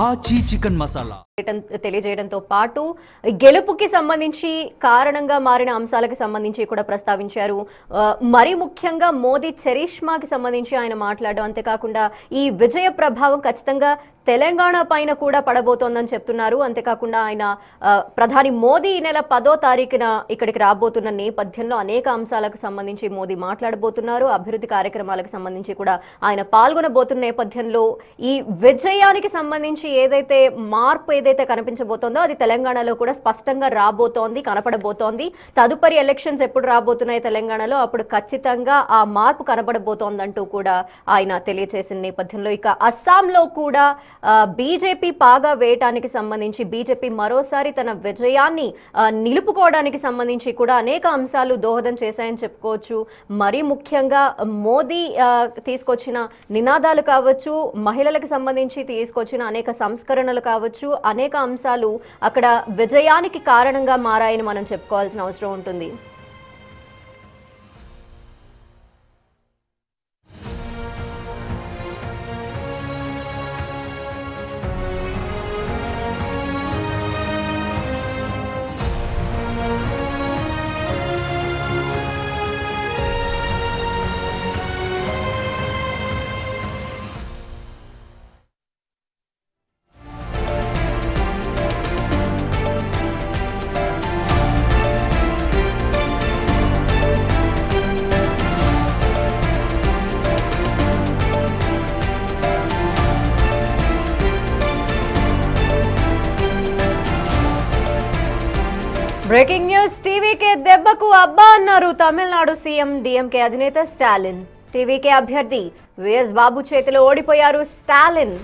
ఆచి చికెన్ మసాలా తెలియజేయడంతో పాటు గెలుపుకి సంబంధించి కారణంగా మారిన అంశాలకు సంబంధించి కూడా ప్రస్తావించారు. మరి ముఖ్యంగా మోదీ చరిష్మాకి సంబంధించి ఆయన మాట్లాడడం, అంతేకాకుండా ఈ విజయ ప్రభావం ఖచ్చితంగా తెలంగాణ పైన కూడా పడబోతోందని చెప్తున్నారు. అంతేకాకుండా ఆయన ప్రధాని మోదీ ఈ నెల 10వ తారీఖున ఇక్కడికి రాబోతున్న నేపథ్యంలో అనేక అంశాలకు సంబంధించి మోదీ మాట్లాడబోతున్నారు. అభివృద్ధి కార్యక్రమాలకు సంబంధించి కూడా ఆయన పాల్గొనబోతున్న నేపథ్యంలో ఈ విజయానికి సంబంధించి ఏదైతే మార్పు ఏదైతే కనిపించబోతోందో అది తెలంగాణలో కూడా స్పష్టంగా రాబోతోంది, కనపడబోతోంది. తదుపరి ఎలక్షన్స్ ఎప్పుడు రాబోతున్నాయి తెలంగాణలో, అప్పుడు ఖచ్చితంగా ఆ మార్పు కనబడబోతోందంటూ కూడా ఆయన తెలియజేసిన నేపథ్యంలో ఇక అస్సాంలో కూడా బీజేపీ పాగా వేయటానికి సంబంధించి బీజేపీ మరోసారి తన విజయాన్ని నిలుపుకోవడానికి సంబంధించి కూడా అనేక అంశాలు దోహదం చేశాయని చెప్పుకోవచ్చు. మరీ ముఖ్యంగా మోదీ తీసుకొచ్చిన నినాదాలు కావచ్చు, మహిళలకు సంబంధించి తీసుకొచ్చిన అనేక సంస్కరణలు కావచ్చు, అనేక అంశాలు అక్కడ విజయానికి కారణంగా మారాయని మనం చెప్పుకోవాల్సిన అవసరం ఉంటుంది. Breaking news. టీవీకే దెబ్బకు అబ్బా అన్నారు తమిళనాడు సీఎం డీఎంకే అధినేత స్టాలిన్. టీవీకే అభ్యర్థి విఎస్ బాబు చేతిలో ఓడిపోయారు స్టాలిన్.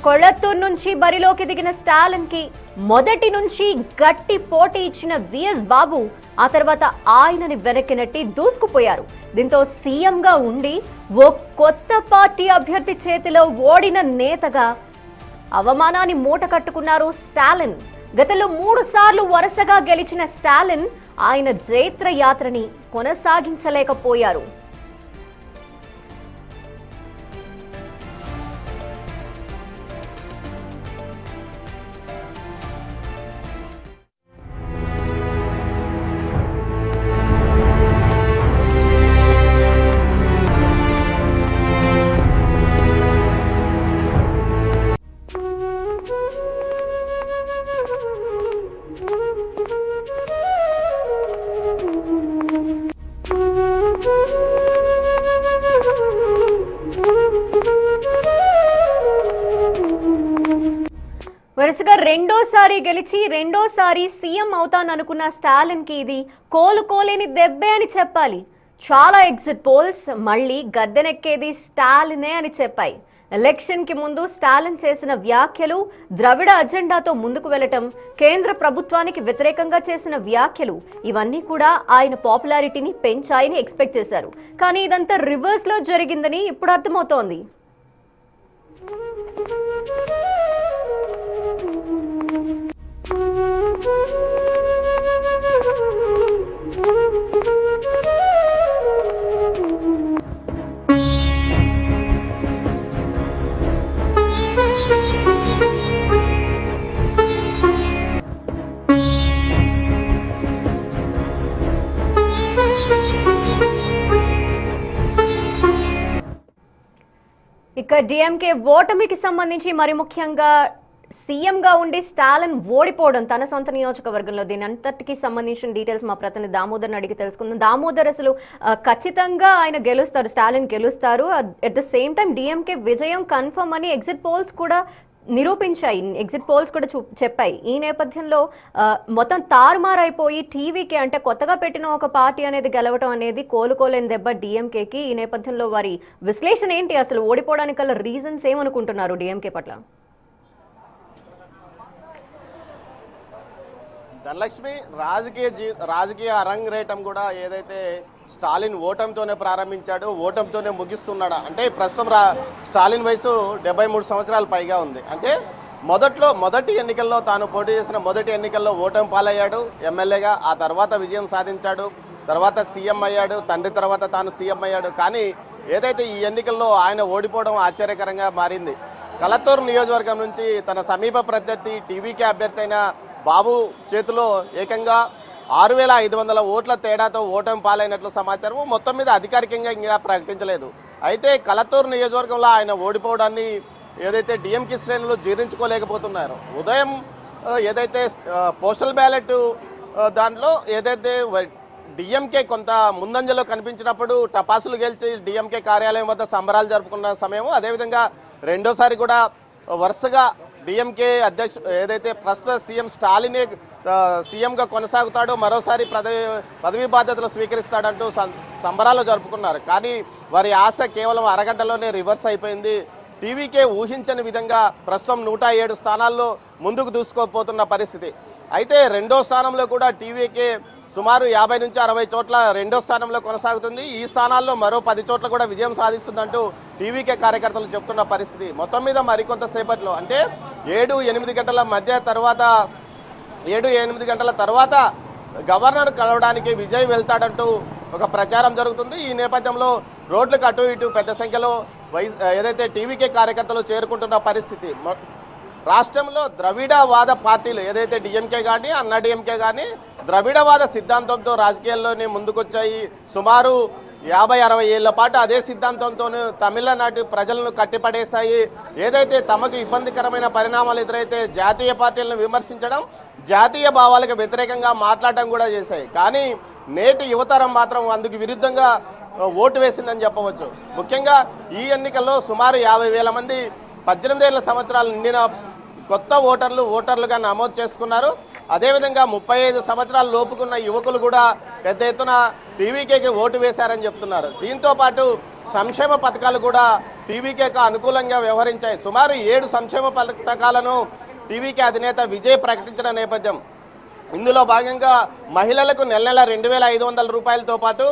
కొళత్తూరు నుంచి బరిలోకి దిగిన స్టాలిన్ కి మొదటి నుంచి గట్టి పోటీ ఇచ్చిన విఎస్ బాబు ఆ తర్వాత ఆయనని వెనక్కి నెట్టి దూసుకుపోయారు. దీంతో సీఎంగా ఉండి ఓ కొత్త పార్టీ అభ్యర్థి చేతిలో ఓడిన నేతగా అవమానాన్ని మూట కట్టుకున్నారు స్టాలిన్. గతంలో 3 సార్లు వరుసగా గెలిచిన స్టాలిన్ ఆయన జైత్ర యాత్రని కొనసాగించలేకపోయారు. వరుసగా రెండోసారి గెలిచి రెండోసారి సీఎం అవుతాననుకున్న స్టాలిన్ కి ఇది కోలుకోలేని దెబ్బే అని చెప్పాలి. చాలా ఎగ్జిట్ పోల్స్ మళ్ళీ గద్దెనెక్కేది స్టాలినే అని చెప్పాయి. ఎలక్షన్ కి ముందు స్టాలిన్ చేసిన వ్యాఖ్యలు, ద్రవిడ అజెండాతో ముందుకు వెళ్లటం, కేంద్ర ప్రభుత్వానికి వ్యతిరేకంగా చేసిన వ్యాఖ్యలు ఇవన్నీ కూడా ఆయన పాపులారిటీని పెంచాయని ఎక్స్పెక్ట్ చేశారు. కానీ ఇదంతా రివర్స్ లో జరిగిందని ఇప్పుడు అర్థమవుతోంది. ఇక డిఎంకే ఓటమికి సంబంధించి మరి ముఖ్యంగా సీఎంగా ఉండి స్టాలిన్ ఓడిపోవడం తన సొంత నియోజకవర్గంలో, దీని అంతటికి సంబంధించిన డీటెయిల్స్ మా ప్రతినిధి దామోదర్ని అడిగి తెలుసుకుందాం. దామోదర్, అసలు ఖచ్చితంగా ఆయన గెలుస్తారు, స్టాలిన్ గెలుస్తారు, at the same time DMK విజయం కన్ఫర్మ్ అని ఎగ్జిట్ పోల్స్ కూడా నిరూపించాయి, ఎగ్జిట్ పోల్స్ కూడా చెప్పాయి. ఈ నేపథ్యంలో మొత్తం తారుమారైపోయి టీవీకి అంటే కొత్తగా పెట్టిన ఒక పార్టీ అనేది గెలవటం అనేది కోలుకోలేని దెబ్బ డిఎంకేకి. ఈ నేపథ్యంలో వారి విశ్లేషణ ఏంటి, అసలు ఓడిపోవడానికి గల రీజన్స్ ఏమనుకుంటున్నారు డిఎంకే పట్ల? ధనలక్ష్మి, రాజకీయ అరంగేటం కూడా ఏదైతే స్టాలిన్ ఓటమితోనే ప్రారంభించాడు, ఓటమితోనే ముగిస్తున్నాడా అంటే ప్రస్తుతం స్టాలిన్ వయసు 73 సంవత్సరాల పైగా ఉంది. అంటే మొదటి ఎన్నికల్లో తాను పోటీ చేసిన మొదటి ఎన్నికల్లో ఓటమి పాలయ్యాడు ఎమ్మెల్యేగా, ఆ తర్వాత విజయం సాధించాడు, తర్వాత సీఎం అయ్యాడు, తండ్రి తర్వాత తాను సీఎం అయ్యాడు. కానీ ఏదైతే ఈ ఎన్నికల్లో ఆయన ఓడిపోవడం ఆశ్చర్యకరంగా మారింది. కలత్తూరు నియోజకవర్గం నుంచి తన సమీప ప్రత్యర్థి టీవీకే అభ్యర్థి అయిన బాబు చేతిలో ఏకంగా 6,500 ఓట్ల తేడాతో ఓటమి పాలైనట్లు సమాచారం. మొత్తం మీద అధికారికంగా ఇంకా ప్రకటించలేదు. అయితే కలత్తూరు నియోజకవర్గంలో ఆయన ఓడిపోవడాన్ని ఏదైతే డిఎంకే శ్రేణులు జీర్ణించుకోలేకపోతున్నారు. ఉదయం ఏదైతే పోస్టల్ బ్యాలెట్ దాంట్లో ఏదైతే డిఎంకే కొంత ముందంజలో కనిపించినప్పుడు టపాసులు గెలిచి డిఎంకే కార్యాలయం వద్ద సంబరాలు జరుపుకున్న సమయం, అదేవిధంగా రెండోసారి కూడా వరుసగా డిఎంకే అధ్యక్షుడు ఏదైతే ప్రస్తుత సీఎం స్టాలినే సీఎంగా కొనసాగుతాడో, మరోసారి పదవి బాధ్యతలు స్వీకరిస్తాడంటూ సంబరాలు జరుపుకున్నారు. కానీ వారి ఆశ కేవలం అరగంటలోనే రివర్స్ అయిపోయింది. టీవీకే ఊహించని విధంగా ప్రస్తుతం 107 స్థానాల్లో ముందుకు దూసుకోపోతున్న పరిస్థితి. అయితే రెండో స్థానంలో కూడా టీవీకే సుమారు 50 నుంచి 60 చోట్ల రెండో స్థానంలో కొనసాగుతుంది. ఈ స్థానాల్లో మరో 10 చోట్ల కూడా విజయం సాధిస్తుందంటూ టీవీకే కార్యకర్తలు చెప్తున్న పరిస్థితి. మొత్తం మీద మరికొంతసేపట్లో అంటే 7-8 గంటల మధ్య తర్వాత 7-8 గంటల తర్వాత గవర్నర్ కలవడానికి విజయ్ వెళ్తాడంటూ ఒక ప్రచారం జరుగుతుంది. ఈ నేపథ్యంలో రోడ్లకు అటు ఇటు పెద్ద సంఖ్యలో ఏదైతే టీవీకే కార్యకర్తలు చేరుకుంటున్న పరిస్థితి. రాష్ట్రంలో ద్రవిడవాద పార్టీలు ఏదైతే డిఎంకే కానీ అన్నా డిఎంకే కానీ ద్రవిడవాద సిద్ధాంతంతో రాజకీయాల్లోనే ముందుకొచ్చాయి. సుమారు 50-60 ఏళ్ల పాటు అదే సిద్ధాంతంతో తమిళనాడు ప్రజలను కట్టిపడేశాయి. ఏదైతే తమకు ఇబ్బందికరమైన పరిణామాలు ఎదురైతే జాతీయ పార్టీలను విమర్శించడం, జాతీయ భావాలకు వ్యతిరేకంగా మాట్లాడడం కూడా చేశాయి. కానీ నేటి యువతరం మాత్రం అందుకు విరుద్ధంగా ఓటు వేసిందని చెప్పవచ్చు. ముఖ్యంగా ఈ ఎన్నికల్లో సుమారు 50,000 మంది 18 సంవత్సరాలు నిండిన కొత్త ఓటర్లుగా నమోదు చేసుకున్నారు. అదేవిధంగా 35 సంవత్సరాల లోపుకున్న యువకులు కూడా పెద్ద ఎత్తున టీవీకేకి ఓటు వేశారని చెప్తున్నారు. దీంతోపాటు సంక్షేమ పథకాలు కూడా టీవీకేకి అనుకూలంగా వ్యవహరించాయి. సుమారు 7 సంక్షేమ పథకాలను టీవీకే అధినేత విజయ్ ప్రకటించిన నేపథ్యం. ఇందులో భాగంగా మహిళలకు నెల 2,500 రూపాయలతో పాటు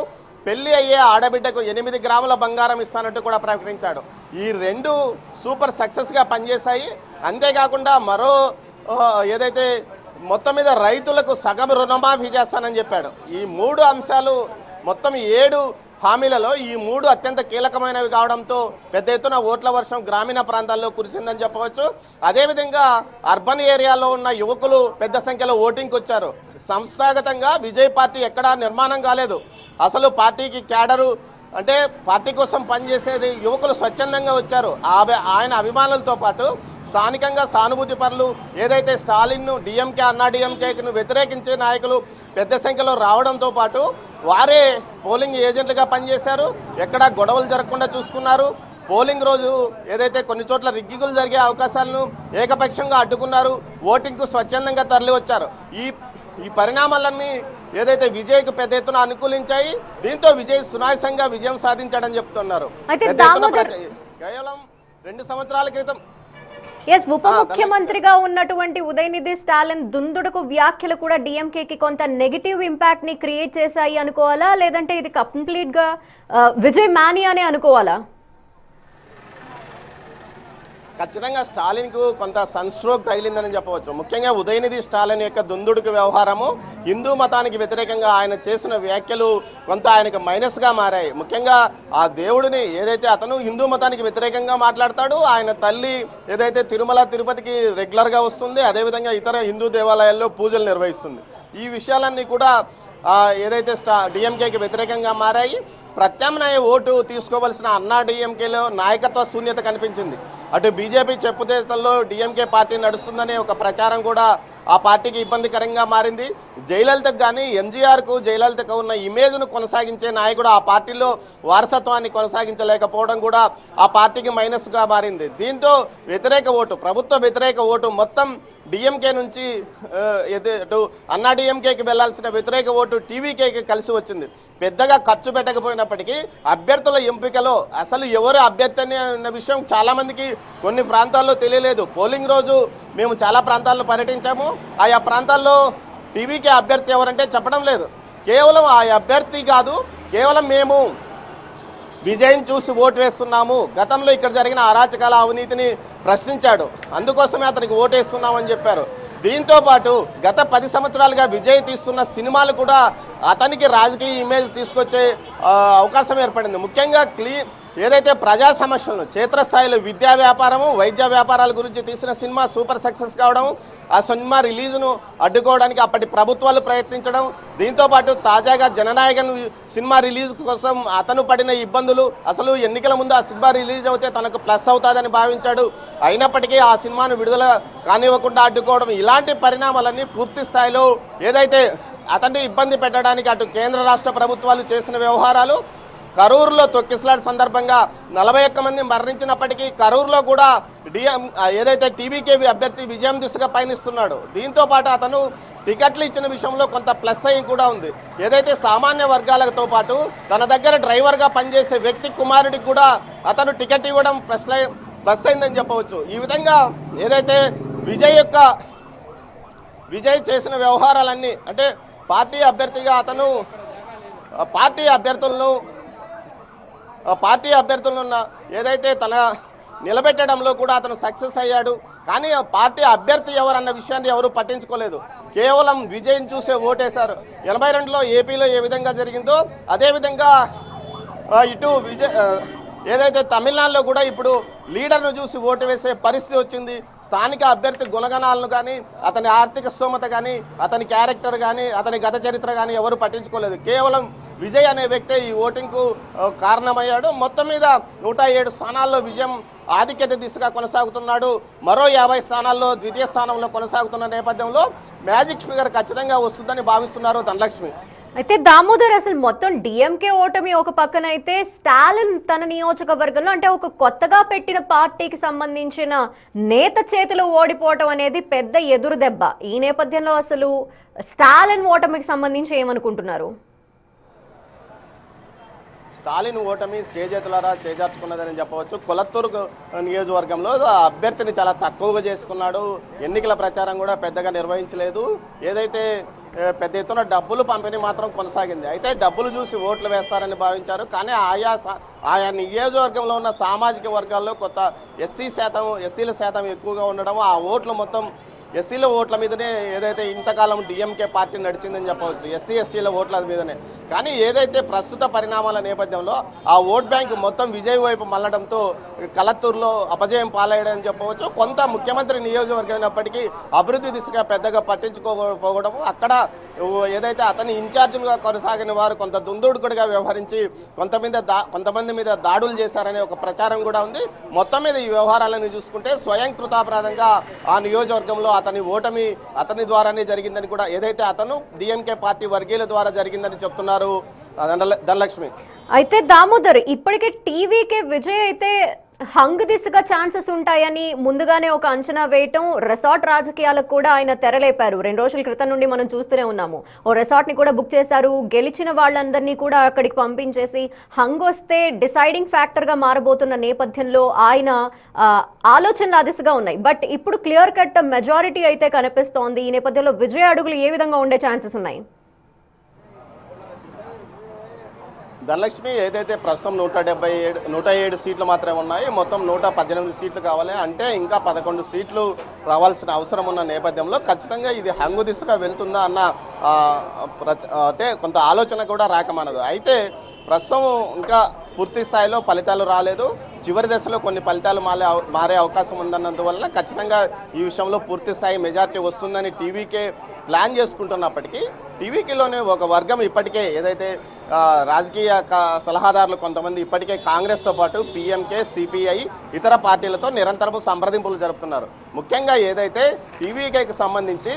పెళ్లి అయ్యే ఆడబిడ్డకు 8 గ్రాముల బంగారం ఇస్తానంటూ కూడా ప్రకటించాడు. ఈ 2 సూపర్ సక్సెస్గా పనిచేశాయి. అంతేకాకుండా మరో ఏదైతే మొత్తం మీద రైతులకు సగం రుణమాఫీ చేస్తానని చెప్పాడు. ఈ 3 అంశాలు మొత్తం 7 హామీలలో ఈ 3 అత్యంత కీలకమైనవి కావడంతో పెద్ద ఎత్తున ఓట్ల వర్షం గ్రామీణ ప్రాంతాల్లో కురిసిందని చెప్పవచ్చు. అదేవిధంగా అర్బన్ ఏరియాలో ఉన్న యువకులు పెద్ద సంఖ్యలో ఓటింగ్కి వచ్చారు. సంస్థాగతంగా విజయ్ పార్టీ ఎక్కడా నిర్మాణం కాలేదు. అసలు పార్టీకి క్యాడరు అంటే పార్టీ కోసం పనిచేసేది యువకులు స్వచ్ఛందంగా వచ్చారు. ఆయన అభిమానులతో పాటు స్థానికంగా సానుభూతి పరులు ఏదైతే స్టాలిన్ను డిఎంకే అన్నా డిఎంకేను వ్యతిరేకించే నాయకులు పెద్ద సంఖ్యలో రావడంతో పాటు వారే పోలింగ్ ఏజెంట్లుగా పనిచేశారు. ఎక్కడా గొడవలు జరగకుండా చూసుకున్నారు. పోలింగ్ రోజు ఏదైతే కొన్ని చోట్ల రిగ్గింగులు జరిగే అవకాశాలను ఏకపక్షంగా అడ్డుకున్నారు. ఓటింగ్కు స్వచ్ఛందంగా తరలి వచ్చారు. ఈ పరిణామాలన్నీ ఏదైతే విజయ్కు పెద్ద ఎత్తున అనుకూలించాయి. దీంతో విజయ్ సునాయాసంగా విజయం సాధించాడని చెప్తున్నారు. కేవలం 2 సంవత్సరాల క్రితం ఉప ముఖ్యమంత్రిగా ఉన్నటువంటి ఉదయనిధి స్టాలిన్ దుందుడుకు వ్యాఖ్యలు కూడా డిఎంకేకి కొంత నెగిటివ్ ఇంపాక్ట్ ని క్రియేట్ చేశాయి అనుకోవాలా, లేదంటే ఇది కంప్లీట్ గా విజయ్ మానియానే అనుకోవాలా? ఖచ్చితంగా స్టాలిన్కు కొంత సన్స్ట్రోక్ తగిలిందని చెప్పవచ్చు. ముఖ్యంగా ఉదయనిధి స్టాలిన్ యొక్క దుందుడుకు వ్యవహారము హిందూ మతానికి వ్యతిరేకంగా ఆయన చేసిన వ్యాఖ్యలు కొంత ఆయనకు మైనస్గా మారాయి. ముఖ్యంగా ఆ దేవుడిని ఏదైతే అతను హిందూ మతానికి వ్యతిరేకంగా మాట్లాడతాడు, ఆయన తల్లి ఏదైతే తిరుమల తిరుపతికి రెగ్యులర్గా వస్తుంది, అదేవిధంగా ఇతర హిందూ దేవాలయాల్లో పూజలు నిర్వహిస్తుంది. ఈ విషయాలన్నీ కూడా ఏదైతే డిఎంకేకి వ్యతిరేకంగా మారాయి. ప్రత్యామ్నాయ ఓటు తీసుకోవాల్సిన అన్నా డిఎంకేలో నాయకత్వ శూన్యత కనిపించింది. అటు బీజేపీ చెప్పుదేతల్లో డిఎంకే పార్టీ నడుస్తుందనే ఒక ప్రచారం కూడా ఆ పార్టీకి ఇబ్బందికరంగా మారింది. జయలలితకు కానీ ఎంజీఆర్కు జయలలితకు ఉన్న ఇమేజ్ను కొనసాగించే నాయకుడు ఆ పార్టీలో వారసత్వాన్ని కొనసాగించలేకపోవడం కూడా ఆ పార్టీకి మైనస్గా మారింది. దీంతో వ్యతిరేక ఓటు, ప్రభుత్వ వ్యతిరేక ఓటు మొత్తం డిఎంకే నుంచి అటు అన్నా డిఎంకేకి వెళ్లాల్సిన వ్యతిరేక ఓటు టీవీకేకి కలిసి వచ్చింది. పెద్దగా ఖర్చు పెట్టకపోయినప్పటికీ అభ్యర్థుల ఎంపికలో అసలు ఎవరు అభ్యర్థి అనే విషయం చాలామందికి కొన్ని ప్రాంతాల్లో తెలియలేదు. పోలింగ్ రోజు మేము చాలా ప్రాంతాల్లో పర్యటించాము. ఆయా ప్రాంతాల్లో టీవీకే అభ్యర్థి ఎవరంటే చెప్పడం లేదు. కేవలం ఆ అభ్యర్థి కాదు, కేవలం మేము విజయ్ని చూసి ఓటు వేస్తున్నాము, గతంలో ఇక్కడ జరిగిన అరాచకాల అవినీతిని ప్రశ్నించాడు, అందుకోసమే అతనికి ఓటు వేస్తున్నామని చెప్పారు. దీంతో పాటు గత 10 సంవత్సరాలుగా విజయ్ తీస్తున్న సినిమాలు కూడా అతనికి రాజకీయ ఇమేజ్ తీసుకొచ్చే అవకాశం ఏర్పడింది. ముఖ్యంగా ఏదైతే ప్రజా సమస్యలను క్షేత్రస్థాయిలో విద్యా వ్యాపారము వైద్య వ్యాపారాల గురించి తీసిన సినిమా సూపర్ సక్సెస్ కావడం, ఆ సినిమా రిలీజ్ను అడ్డుకోవడానికి అప్పటి ప్రభుత్వాలు ప్రయత్నించడం, దీంతోపాటు తాజాగా జననాయకన్ సినిమా రిలీజ్ కోసం అతను పడిన ఇబ్బందులు, అసలు ఎన్నికల ముందు ఆ సినిమా రిలీజ్ అవుతే తనకు ప్లస్ అవుతుందని భావించాడు, అయినప్పటికీ ఆ సినిమాను విడుదల కానివ్వకుండా అడ్డుకోవడం, ఇలాంటి పరిణామాలన్నీ పూర్తి స్థాయిలో ఏదైతే అతన్ని ఇబ్బంది పెట్టడానికి అటు కేంద్ర రాష్ట్ర ప్రభుత్వాలు చేసిన వ్యవహారాలు, కరూరులో తొక్కిసలాట సందర్భంగా 41 మంది మరణించినప్పటికీ కరూరులో కూడా ఏదైతే టీవీకేవి అభ్యర్థి విజయం దిశగా పయనిస్తున్నాడు. దీంతో పాటు అతను టికెట్లు ఇచ్చిన విషయంలో కొంత ప్లస్ అయ్యి కూడా ఉంది. ఏదైతే సామాన్య వర్గాలతో పాటు తన దగ్గర డ్రైవర్గా పనిచేసే వ్యక్తి కుమారుడికి కూడా అతను టికెట్ ఇవ్వడం ప్లస్ అయిందని చెప్పవచ్చు. ఈ విధంగా ఏదైతే విజయ్ చేసిన వ్యవహారాలన్నీ అంటే పార్టీ అభ్యర్థిగా అతను పార్టీ అభ్యర్థులను ఏదైతే తన నిలబెట్టడంలో కూడా అతను సక్సెస్ అయ్యాడు. కానీ పార్టీ అభ్యర్థి ఎవరన్న విషయాన్ని ఎవరు పట్టించుకోలేదు, కేవలం విజయ్ని చూసే ఓటేశారు. 82లో ఏపీలో ఏ విధంగా జరిగిందో అదేవిధంగా ఇటు ఏదైతే తమిళనాడులో కూడా ఇప్పుడు లీడర్ను చూసి ఓటు వేసే పరిస్థితి వచ్చింది. స్థానిక అభ్యర్థి గుణగణాలను కానీ అతని ఆర్థిక స్తోమత కానీ అతని క్యారెక్టర్ కానీ అతని గత చరిత్ర కానీ ఎవరు పట్టించుకోలేదు. కేవలం విజయ్ అనే వ్యక్తే ఈ ఓటింగ్కు కారణమయ్యాడు. మొత్తం మీద 107 స్థానాల్లో విజయం ఆధిక్యత దిశగా కొనసాగుతున్నాడు. మరో 50 స్థానాల్లో ద్వితీయ స్థానంలో కొనసాగుతున్న నేపథ్యంలో మ్యాజిక్ ఫిగర్ ఖచ్చితంగా వస్తుందని భావిస్తున్నారు ధనలక్ష్మి. అయితే దామోదర్, అసలు మొత్తం డిఎంకే ఓటమి ఒక పక్కన అయితే స్టాలిన్ తన నియోజకవర్గంలో అంటే ఒక కొత్తగా పెట్టిన పార్టీకి సంబంధించిన నేత చేతిలో ఓడిపోవటం అనేది పెద్ద ఎదురు దెబ్బ. ఈ నేపథ్యంలో అసలు స్టాలిన్ ఓటమికి సంబంధించి ఏమనుకుంటున్నారు? స్టాలిన్ ఓటమి చేజేతులారా చేజార్చుకున్నదని చెప్పవచ్చు. కొలత్తూరు నియోజకవర్గంలో అభ్యర్థిని చాలా తక్కువగా చేసుకున్నాడు. ఎన్నికల ప్రచారం కూడా పెద్దగా నిర్వహించలేదు. ఏదైతే పెద్ద ఎత్తున డబ్బులు పంపిణీ మాత్రం కొనసాగింది. అయితే డబ్బులు చూసి ఓట్లు వేస్తారని భావించారు. కానీ ఆయా నియోజకవర్గంలో ఉన్న సామాజిక వర్గాల్లో కొత్త ఎస్సీల శాతం ఎక్కువగా ఉండడం, ఆ ఓట్లు మొత్తం ఎస్సీల ఓట్ల మీదనే ఏదైతే ఇంతకాలం డిఎంకే పార్టీ నడిచిందని చెప్పవచ్చు, ఎస్సీ ఎస్టీల ఓట్ల మీదనే. కానీ ఏదైతే ప్రస్తుత పరిణామాల నేపథ్యంలో ఆ ఓట్ బ్యాంకు మొత్తం విజయ్ వైపు మళ్ళడంతో కలత్తూరులో అపజయం పాలయ్యడని చెప్పవచ్చు. కొంత ముఖ్యమంత్రి నియోజకవర్గం అయినప్పటికీ అభివృద్ధి దిశగా పెద్దగా పట్టించుకోకపోవడము, అక్కడ ఏదైతే అతని ఇన్ఛార్జీలుగా కొనసాగిన వారు కొంత దుందుడుకుడిగా వ్యవహరించి కొంతమంది మీద దాడులు చేశారనే ఒక ప్రచారం కూడా ఉంది. మొత్తం మీద ఈ వ్యవహారాలను చూసుకుంటే స్వయం కృతాపరాధంగా ఆ నియోజకవర్గంలో అతని ఓటమి అతని ద్వారానే జరిగిందని కూడా, ఏదైతే అతను డిఎంకే పార్టీ వర్గీయుల ద్వారా జరిగిందని చెప్తున్నారు ధనలక్ష్మి. అయితే దామోదర్, ఇప్పటికే టీవీకే విజయ్ అయితే హంగ్ దిశగా ఛాన్సెస్ ఉంటాయని ముందుగానే ఒక అంచనా వేయటం, రెసార్ట్ రాజకీయాలకు కూడా ఆయన తెరలేపారు. 2 రోజుల క్రితం నుండి మనం చూస్తూనే ఉన్నాము. ఓ రెసార్ట్ని కూడా బుక్ చేశారు. గెలిచిన వాళ్ళందరినీ కూడా అక్కడికి పంపించేసి హంగ్ వస్తే డిసైడింగ్ ఫ్యాక్టర్గా మారబోతున్న నేపథ్యంలో ఆయన ఆలోచనలు ఆ దిశగా ఉన్నాయి. బట్ ఇప్పుడు క్లియర్ కట్ మెజారిటీ అయితే కనిపిస్తోంది. ఈ నేపథ్యంలో విజయ్ అడుగులు ఏ విధంగా ఉండే ఛాన్సెస్ ఉన్నాయి? ధనలక్ష్మి, ఏదైతే ప్రస్తుతం 107 సీట్లు మాత్రమే ఉన్నాయి. మొత్తం 118 సీట్లు కావాలి అంటే ఇంకా 11 సీట్లు రావాల్సిన అవసరం ఉన్న నేపథ్యంలో ఖచ్చితంగా ఇది హంగు దిశగా వెళ్తుందా అన్న అంటే కొంత ఆలోచన కూడా రాకమానదు. అయితే ప్రస్తుతం ఇంకా పూర్తి స్థాయిలో ఫలితాలు రాలేదు. చివరి దశలో కొన్ని ఫలితాలు మారే అవకాశం ఉందన్నందువల్ల ఖచ్చితంగా ఈ విషయంలో పూర్తి స్థాయి మెజార్టీ వస్తుందని టీవీకే ప్లాన్ చేసుకుంటున్నప్పటికీ టీవీకేలోనే ఒక వర్గం ఇప్పటికే ఏదైతే రాజకీయ సలహాదారులు కొంతమంది ఇప్పటికే కాంగ్రెస్తో పాటు పీఎంకే, సిపిఐ ఇతర పార్టీలతో నిరంతరము సంప్రదింపులు జరుపుతున్నారు. ముఖ్యంగా ఏదైతే టీవీకేకి సంబంధించి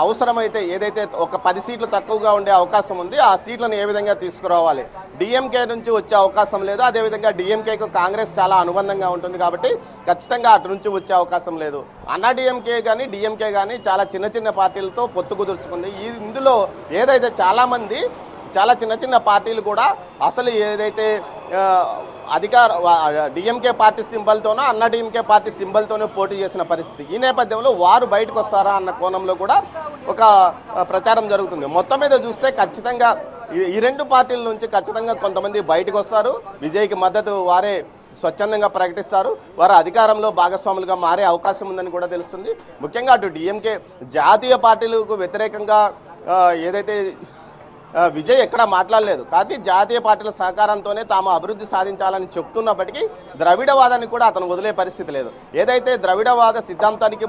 అవసరమైతే ఏదైతే ఒక 10 సీట్లు తక్కువగా ఉండే అవకాశం ఉంది, ఆ సీట్లను ఏ విధంగా తీసుకురావాలి, డిఎంకే నుంచి వచ్చే అవకాశం లేదు. అదేవిధంగా డిఎంకేకు కాంగ్రెస్ చాలా అనుబంధంగా ఉంటుంది కాబట్టి ఖచ్చితంగా అటు నుంచి వచ్చే అవకాశం లేదు. అన్నా డిఎంకే కానీ డిఎంకే కానీ చాలా చిన్న పార్టీలతో పొత్తు కుదుర్చుకుంది. ఇందులో ఏదైతే చాలా చిన్న పార్టీలు కూడా అసలు ఏదైతే డిఎంకే పార్టీ సింబల్తోనో అన్నా డిఎంకే పార్టీ సింబల్తోనో పోటీ చేసిన పరిస్థితి. ఈ నేపథ్యంలో వారు బయటకు వస్తారా అన్న కోణంలో కూడా ఒక ప్రచారం జరుగుతుంది. మొత్తం మీద చూస్తే ఖచ్చితంగా ఈ 2 పార్టీల నుంచి ఖచ్చితంగా కొంతమంది బయటకు వస్తారు. విజయ్కి మద్దతు వారే స్వచ్ఛందంగా ప్రకటిస్తారు. వారు అధికారంలో భాగస్వాములుగా మారే అవకాశం ఉందని కూడా తెలుస్తుంది. ముఖ్యంగా అటు డిఎంకే జాతీయ పార్టీలకు వ్యతిరేకంగా ఏదైతే విజయ్ ఎక్కడా మాట్లాడలేదు. కాబట్టి జాతీయ పార్టీల సహకారంతోనే తాము అభివృద్ధి సాధించాలని చెప్తున్నప్పటికీ ద్రవిడవాదాన్ని కూడా అతను వదిలే పరిస్థితి లేదు. ఏదైతే ద్రవిడవాద సిద్ధాంతానికి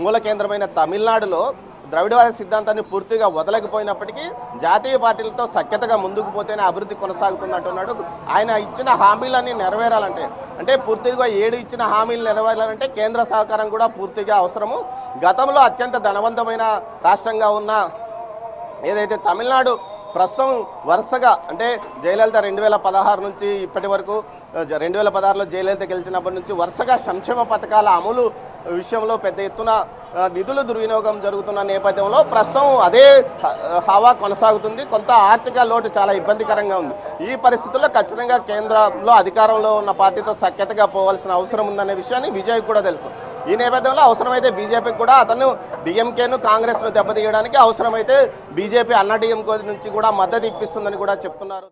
మూల కేంద్రమైన తమిళనాడులో ద్రవిడవాద సిద్ధాంతాన్ని పూర్తిగా వదలకపోయినప్పటికీ జాతీయ పార్టీలతో సఖ్యతగా ముందుకు పోతేనే అభివృద్ధి కొనసాగుతుందంటున్నాడు. ఆయన ఇచ్చిన హామీలన్నీ నెరవేరాలంటే పూర్తిగా 7 ఇచ్చిన హామీలు నెరవేరాలంటే కేంద్ర సహకారం కూడా పూర్తిగా అవసరము. గతంలో అత్యంత ధనవంతమైన రాష్ట్రంగా ఉన్న ఏదైతే తమిళనాడు ప్రస్తుతం వరుసగా అంటే జయలలిత 2016 నుంచి ఇప్పటి వరకు 2016లో జయలలిత గెలిచినప్పటి నుంచి వరుసగా సంక్షేమ పథకాల అమలు విషయంలో పెద్ద ఎత్తున నిధులు దుర్వినియోగం జరుగుతున్న నేపథ్యంలో ప్రస్తుతం అదే హవా కొనసాగుతుంది. కొంత ఆర్థిక లోటు చాలా ఇబ్బందికరంగా ఉంది. ఈ పరిస్థితుల్లో ఖచ్చితంగా కేంద్రంలో అధికారంలో ఉన్న పార్టీతో సఖ్యతగా పోవాల్సిన అవసరం ఉందనే విషయాన్ని విజయ్ కూడా తెలుసు. ఈ నేపథ్యంలో అవసరమైతే బీజేపీకి కూడా అతను డిఎంకేను కాంగ్రెస్ను దెబ్బతీయడానికి అవసరమైతే బీజేపీ అన్నా డిఎంకే నుంచి కూడా మద్దతు ఇప్పిస్తుందని కూడా చెప్తున్నారు.